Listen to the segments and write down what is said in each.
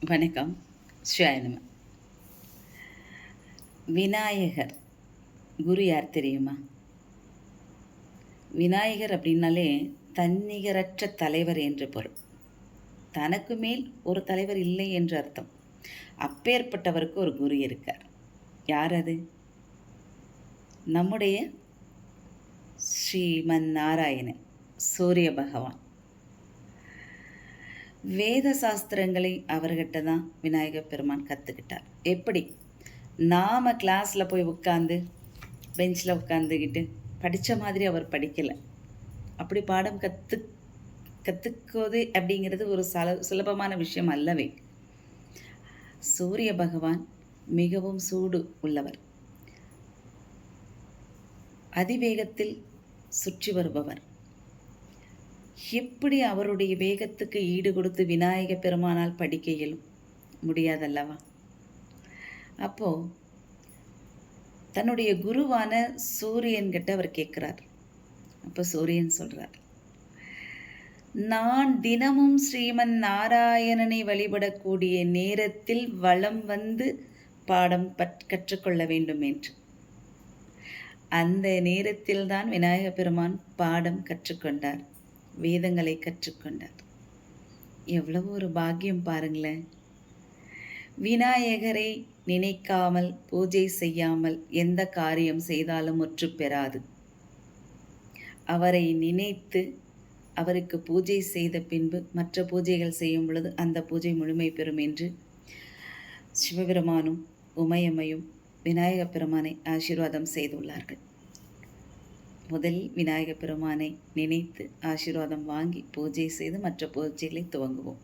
வணக்கம். சிவாய நம. விநாயகர் குரு யார் தெரியுமா? விநாயகர் அப்படின்னாலே தன்னிகரற்ற தலைவர் என்று பொருள். தனக்கு மேல் ஒரு தலைவர் இல்லை என்று அர்த்தம். அப்பேற்பட்டவருக்கு ஒரு குரு இருக்கார். யார் அது? நம்முடைய ஸ்ரீமன் நாராயணன், சூரிய பகவான். வேத சாஸ்திரங்களை அவர்கிட்ட தான் விநாயகர் பெருமான் கற்றுக்கிட்டார். எப்படி? நாம் கிளாஸில் போய் உட்காந்து பெஞ்சில் உட்காந்துக்கிட்டு படித்த மாதிரி அவர் படிக்கலை. அப்படி பாடம் கற்றுக்குவது அப்படிங்கிறது ஒரு சுலபமான விஷயம் அல்லவே. சூரிய பகவான் மிகவும் சூடு உள்ளவர், அதிவேகத்தில் சுற்றி வருபவர். எப்படி அவருடைய வேகத்துக்கு ஈடு கொடுத்து விநாயக பெருமானால் படிக்க இயலும்? முடியாதல்லவா? அப்போது தன்னுடைய குருவான சூரியன்கிட்ட அவர் கேட்குறார். அப்போ சூரியன் சொல்கிறார், நான் தினமும் ஸ்ரீமன் நாராயணனை வழிபடக்கூடிய நேரத்தில் வலம் வந்து பாடம் கற்றுக்கொள்ள வேண்டும் என்று. அந்த நேரத்தில்தான் விநாயக பெருமான் பாடம் கற்றுக்கொண்டார், வேதங்களை கற்றுக்கொண்டார். எவ்வளவு ஒரு பாக்கியம் பாருங்களேன்! விநாயகரை நினைக்காமல் பூஜை செய்யாமல் எந்த காரியம் செய்தாலும் முற்று பெறாது. அவரை நினைத்து அவருக்கு பூஜை செய்த பின்பு மற்ற பூஜைகள் செய்யும் பொழுது அந்த பூஜை முழுமை பெறும் என்று சிவபெருமானும் உமையம்மையும் விநாயக பெருமானை ஆசீர்வாதம் செய்துள்ளார்கள். முதலில் விநாயக பெருமானை நினைத்து ஆசீர்வாதம் வாங்கி பூஜை செய்து மற்ற பூஜைகளை துவங்குவோம்.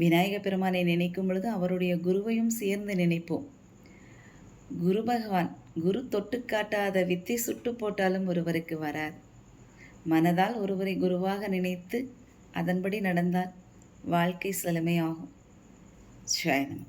விநாயக பெருமானை நினைக்கும் பொழுது அவருடைய குருவையும் சேர்ந்து நினைப்போம். குரு பகவான், குரு தொட்டு காட்டாத வித்தை சுட்டு போட்டாலும் ஒருவருக்கு வராது. மனதால் ஒருவரை குருவாக நினைத்து அதன்படி நடந்தால் வாழ்க்கை செழுமையாகும். சிவாய நம.